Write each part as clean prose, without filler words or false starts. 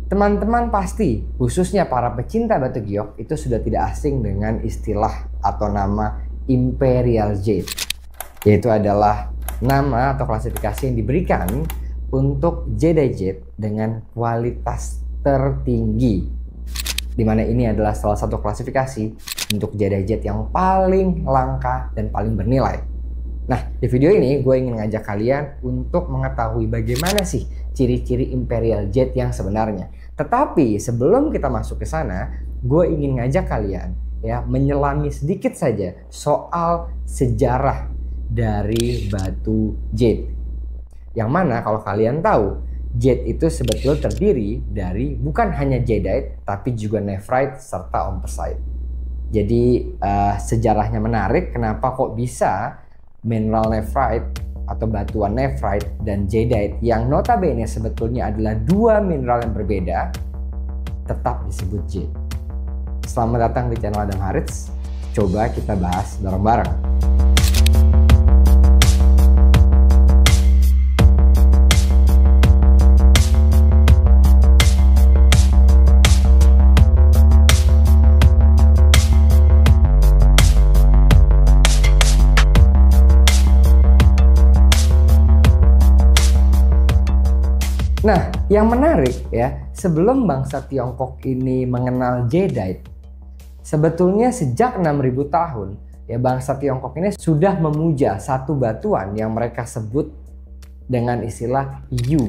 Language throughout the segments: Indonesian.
Teman-teman pasti, khususnya para pecinta batu giok, itu sudah tidak asing dengan istilah atau nama Imperial Jade. Yaitu adalah nama atau klasifikasi yang diberikan untuk jadeite dengan kualitas tertinggi. Dimana ini adalah salah satu klasifikasi untuk jadeite yang paling langka dan paling bernilai. Nah, di video ini gue ingin ngajak kalian untuk mengetahui bagaimana sih ciri-ciri Imperial Jade yang sebenarnya. Tetapi sebelum kita masuk ke sana, gue ingin ngajak kalian ya menyelami sedikit saja soal sejarah dari batu jade. Yang mana kalau kalian tahu, jade itu sebetulnya terdiri dari bukan hanya jadeite tapi juga nephrite serta omphacite. Jadi sejarahnya menarik, kenapa kok bisa mineral nephrite atau batuan nephrite dan jadeite yang notabene sebetulnya adalah dua mineral yang berbeda tetap disebut jade. Selamat datang di channel Adam Harits. Coba kita bahas bareng-bareng. Nah, yang menarik ya, sebelum bangsa Tiongkok ini mengenal jadeite, sebetulnya sejak 6000 tahun ya bangsa Tiongkok ini sudah memuja satu batuan yang mereka sebut dengan istilah Yu.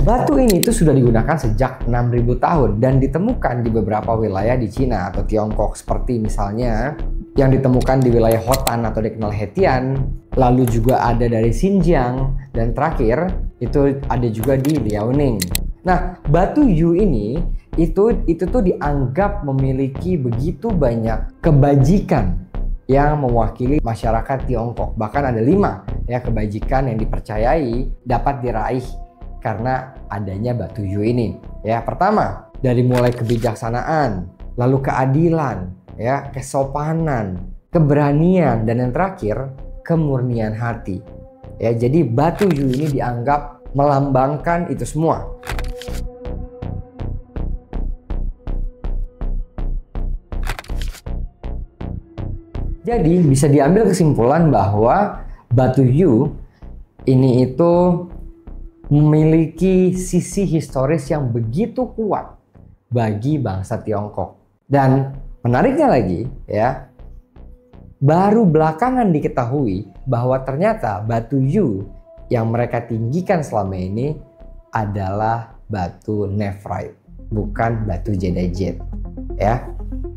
Batu ini tuh sudah digunakan sejak 6000 tahun dan ditemukan di beberapa wilayah di Cina atau Tiongkok, seperti misalnya yang ditemukan di wilayah Hotan atau dikenal Hetian, lalu juga ada dari Xinjiang, dan terakhir itu ada juga di Liaoning. Nah, batu Yu ini itu tuh dianggap memiliki begitu banyak kebajikan yang mewakili masyarakat Tiongkok. Bahkan ada 5 ya kebajikan yang dipercayai dapat diraih karena adanya batu Yu ini. Ya, pertama, dari mulai kebijaksanaan, lalu keadilan, ya, kesopanan, keberanian, dan yang terakhir kemurnian hati. Ya, jadi batu Yu ini dianggap melambangkan itu semua. Jadi bisa diambil kesimpulan bahwa batu Yu ini itu memiliki sisi historis yang begitu kuat bagi bangsa Tiongkok. Dan menariknya lagi ya, baru belakangan diketahui bahwa ternyata batu Yu yang mereka tinggikan selama ini adalah batu nephrite, bukan batu jadeite ya.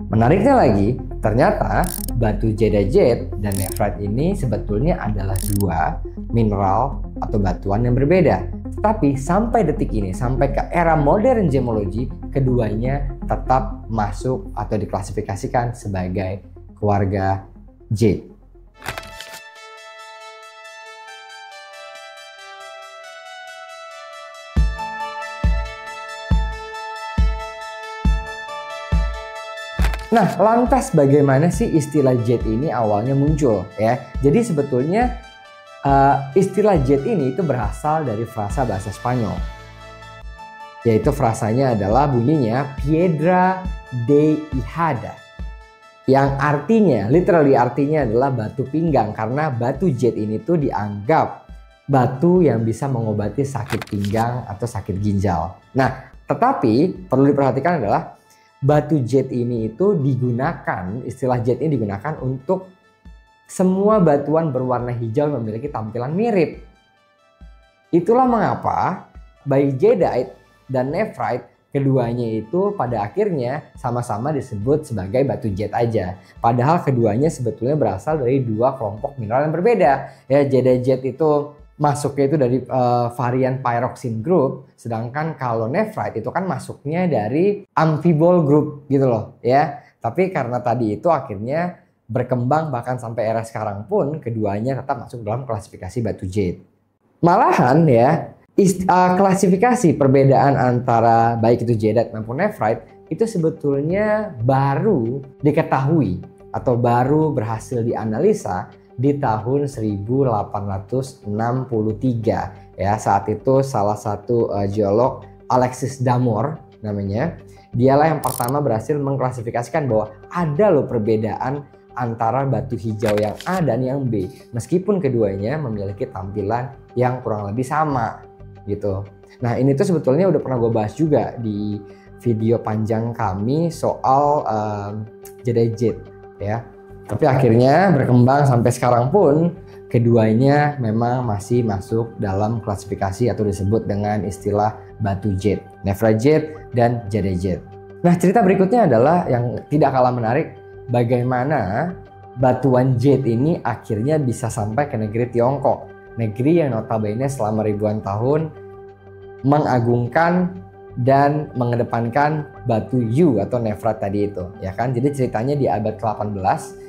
Menariknya lagi, ternyata batu jadeite dan nephrite ini sebetulnya adalah dua mineral atau batuan yang berbeda. Tapi sampai detik ini, sampai ke era modern gemologi, keduanya tetap masuk atau diklasifikasikan sebagai keluarga jade. Nah, lantas bagaimana sih istilah jade ini awalnya muncul ya? Jadi sebetulnya istilah jade ini itu berasal dari frasa bahasa Spanyol. Yaitu frasanya adalah bunyinya piedra de hijada. Yang artinya, literally artinya adalah batu pinggang, karena batu jade ini tuh dianggap batu yang bisa mengobati sakit pinggang atau sakit ginjal. Nah, tetapi perlu diperhatikan adalah batu jade ini itu digunakan, istilah jade ini digunakan untuk semua batuan berwarna hijau memiliki tampilan mirip. Itulah mengapa baik jadeite dan nephrite keduanya itu pada akhirnya sama-sama disebut sebagai batu jade aja. Padahal keduanya sebetulnya berasal dari dua kelompok mineral yang berbeda. Ya, jadeite itu masuknya itu dari varian pyroxene group, sedangkan kalau nephrite itu kan masuknya dari amphibole group gitu loh ya. Tapi karena tadi itu akhirnya berkembang bahkan sampai era sekarang pun keduanya tetap masuk dalam klasifikasi batu jade. Malahan ya, klasifikasi perbedaan antara baik itu jadeite maupun nephrite itu sebetulnya baru diketahui atau baru berhasil dianalisa di tahun 1863 ya. Saat itu salah satu geolog, Alexis Damore namanya, dialah yang pertama berhasil mengklasifikasikan bahwa ada loh perbedaan antara batu hijau yang A dan yang B, meskipun keduanya memiliki tampilan yang kurang lebih sama gitu. Nah, ini tuh sebetulnya udah pernah gue bahas juga di video panjang kami soal jadeite ya. Tapi akhirnya berkembang sampai sekarang pun keduanya memang masih masuk dalam klasifikasi atau disebut dengan istilah batu jade, nephrite dan jadeite. Nah, cerita berikutnya adalah yang tidak kalah menarik, bagaimana batuan jade ini akhirnya bisa sampai ke negeri Tiongkok, negeri yang notabene selama ribuan tahun mengagungkan dan mengedepankan batu Yu atau nephrite tadi itu, ya kan? Jadi ceritanya di abad ke-18,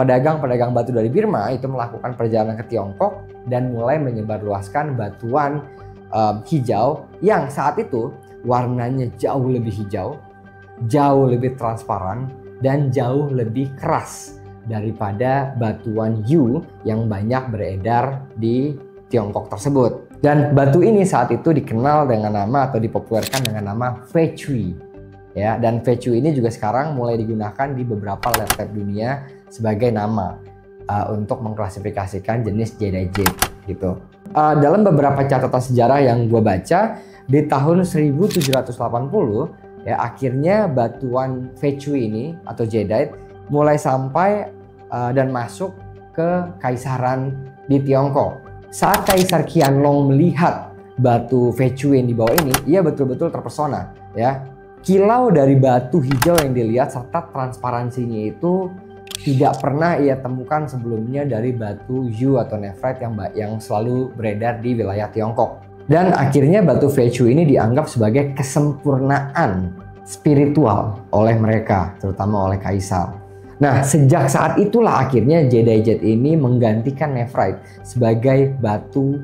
pedagang-pedagang batu dari Burma itu melakukan perjalanan ke Tiongkok dan mulai menyebarluaskan batuan hijau yang saat itu warnanya jauh lebih hijau, jauh lebih transparan, dan jauh lebih keras daripada batuan Yu yang banyak beredar di Tiongkok tersebut. Dan batu ini saat itu dikenal dengan nama atau dipopulerkan dengan nama Fechui ya. Dan Fechui ini juga sekarang mulai digunakan di beberapa lab dunia sebagai nama untuk mengklasifikasikan jenis jadeite gitu. Dalam beberapa catatan sejarah yang gue baca, di tahun 1780 ya akhirnya batuan Fechui ini atau jadeite mulai sampai dan masuk ke Kaisaran di Tiongkok. Saat Kaisar Qianlong melihat batu Fechui yang di bawah ini, ia betul-betul terpesona ya. Kilau dari batu hijau yang dilihat serta transparansinya itu tidak pernah ia temukan sebelumnya dari batu Yu atau nephrite yang selalu beredar di wilayah Tiongkok. Dan akhirnya batu Fechui ini dianggap sebagai kesempurnaan spiritual oleh mereka, terutama oleh kaisar. Nah, sejak saat itulah akhirnya jadeite ini menggantikan nephrite sebagai batu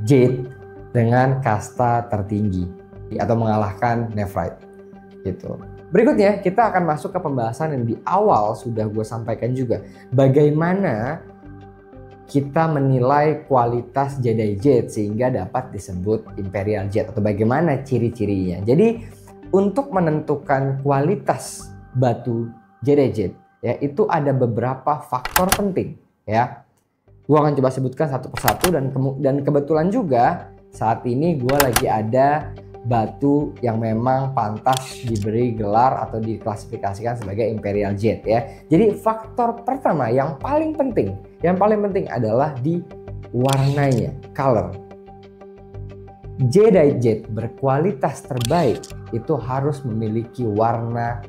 jade dengan kasta tertinggi atau mengalahkan nephrite gitu. Berikutnya kita akan masuk ke pembahasan yang di awal sudah gue sampaikan juga, bagaimana kita menilai kualitas jadeite sehingga dapat disebut imperial jade atau bagaimana ciri-cirinya. Jadi untuk menentukan kualitas batu jadeite ya itu ada beberapa faktor penting ya. Gua akan coba sebutkan satu persatu dan kebetulan juga saat ini gua lagi ada batu yang memang pantas diberi gelar atau diklasifikasikan sebagai imperial jade ya. Jadi faktor pertama yang paling penting adalah di warnanya, color. Jadeite berkualitas terbaik itu harus memiliki warna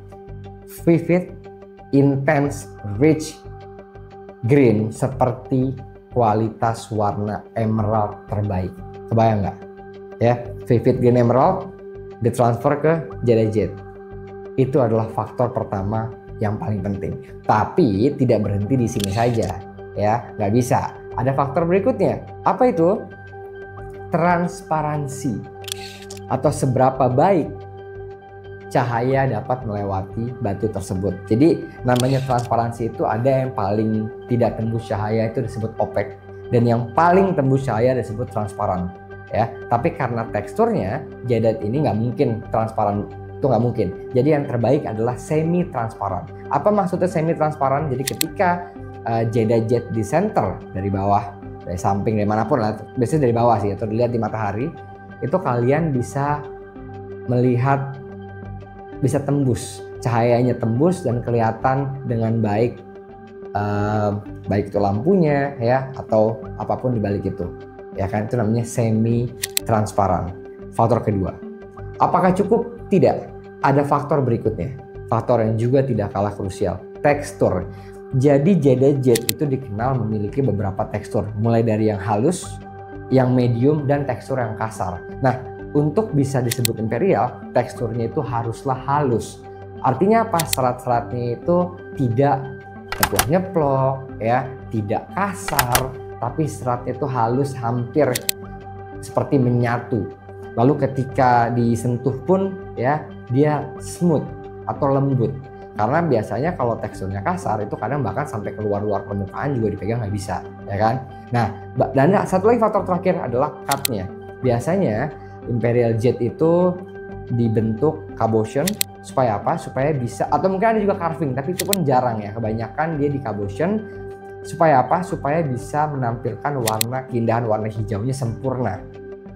vivid, intense, rich green seperti kualitas warna emerald terbaik. Kebayang nggak? Ya, vivid green emerald ditransfer ke jadeite. Itu adalah faktor pertama yang paling penting. Tapi tidak berhenti di sini saja, ya, nggak bisa. Ada faktor berikutnya. Apa itu? Transparansi atau seberapa baik cahaya dapat melewati batu tersebut. Jadi namanya transparansi itu ada yang paling tidak tembus cahaya itu disebut opek dan yang paling tembus cahaya disebut transparan ya. Tapi karena teksturnya jadeite ini nggak mungkin transparan, itu nggak mungkin. Jadi yang terbaik adalah semi transparan. Apa maksudnya semi transparan? Jadi ketika jadeite di center dari bawah, dari samping, dari manapun lah, biasanya dari bawah sih atau dilihat di matahari, itu kalian bisa melihat, bisa tembus, cahayanya tembus dan kelihatan dengan baik, baik itu lampunya ya atau apapun di balik itu ya kan. Itu namanya semi transparan. Faktor kedua. Apakah cukup? Tidak. Ada faktor berikutnya, faktor yang juga tidak kalah krusial, tekstur. Jadi jadeite itu dikenal memiliki beberapa tekstur, mulai dari yang halus, yang medium, dan tekstur yang kasar. Nah, untuk bisa disebut imperial, teksturnya itu haruslah halus. Artinya apa? Serat-seratnya itu tidak nyeplok ya, tidak kasar, tapi seratnya itu halus, hampir seperti menyatu. Lalu ketika disentuh pun ya, dia smooth atau lembut. Karena biasanya kalau teksturnya kasar itu kadang bahkan sampai keluar-luar permukaan juga dipegang nggak bisa, ya kan? Nah, dan satu lagi faktor terakhir adalah cut-nya. Biasanya Imperial Jet itu dibentuk cabotion supaya apa? Supaya bisa, atau mungkin ada juga carving, tapi itu pun jarang ya. Kebanyakan dia di cabotion supaya apa? Supaya bisa menampilkan keindahan warna hijaunya sempurna.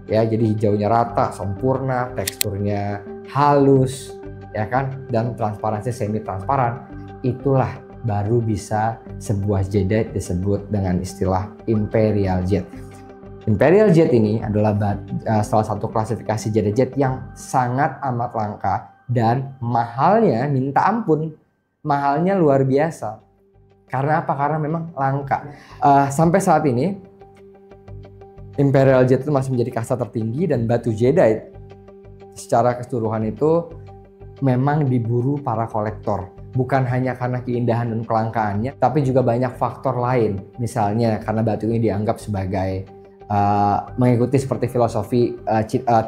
Ya, jadi hijaunya rata, sempurna, teksturnya halus, ya kan, dan transparansi semi transparan. Itulah baru bisa sebuah jadeite disebut dengan istilah Imperial Jet. Imperial Jet ini adalah salah satu klasifikasi jadeite yang sangat amat langka dan mahalnya minta ampun, mahalnya luar biasa. Karena apa? Karena memang langka. Sampai saat ini Imperial Jet itu masih menjadi kasta tertinggi, dan batu jadeite secara keseluruhan itu memang diburu para kolektor. Bukan hanya karena keindahan dan kelangkaannya, tapi juga banyak faktor lain. Misalnya karena batu ini dianggap sebagai mengikuti seperti filosofi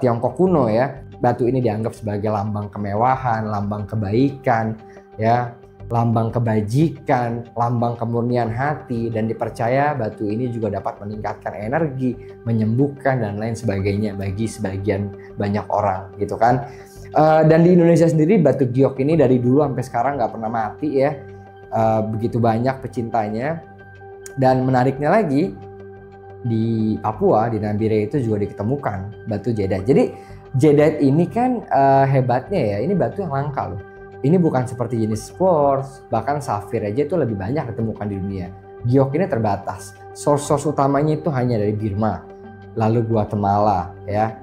Tiongkok kuno ya. Batu ini dianggap sebagai lambang kemewahan, lambang kebaikan, ya, lambang kebajikan, lambang kemurnian hati, dan dipercaya batu ini juga dapat meningkatkan energi, menyembuhkan dan lain sebagainya bagi sebagian banyak orang, gitu kan. Dan di Indonesia sendiri batu giok ini dari dulu sampai sekarang nggak pernah mati ya, begitu banyak pecintanya. Dan menariknya lagi, di Papua, di Nambire itu juga ditemukan batu jadeite. Jadi jadeite ini kan hebatnya ya, ini batu yang langka loh. Ini bukan seperti jenis quartz, bahkan safir aja itu lebih banyak ditemukan di dunia. Giok ini terbatas. Source utamanya itu hanya dari Burma, lalu Guatemala ya.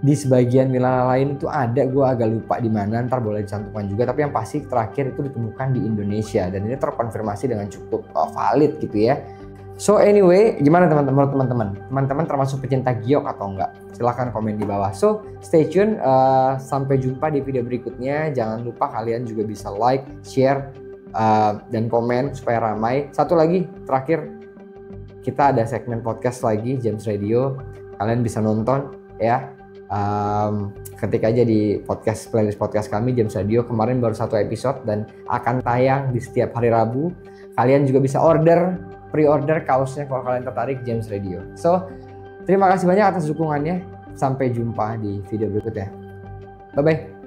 Di sebagian wilayah lain itu ada, gue agak lupa di mana, ntar boleh dicantumkan juga. Tapi yang pasti terakhir itu ditemukan di Indonesia, dan ini terkonfirmasi dengan cukup valid gitu ya. So anyway, gimana teman-teman? Teman-teman termasuk pecinta giok atau enggak? Silahkan komen di bawah. So stay tune, sampai jumpa di video berikutnya. Jangan lupa kalian juga bisa like, share, dan komen supaya ramai. Satu lagi terakhir, kita ada segmen podcast lagi, James Radio. Kalian bisa nonton ya. Ketik aja di playlist podcast kami James Radio. Kemarin baru 1 episode dan akan tayang di setiap hari Rabu. Kalian juga bisa pre-order kaosnya kalau kalian tertarik, James Radio. So, terima kasih banyak atas dukungannya. Sampai jumpa di video berikutnya. Bye-bye.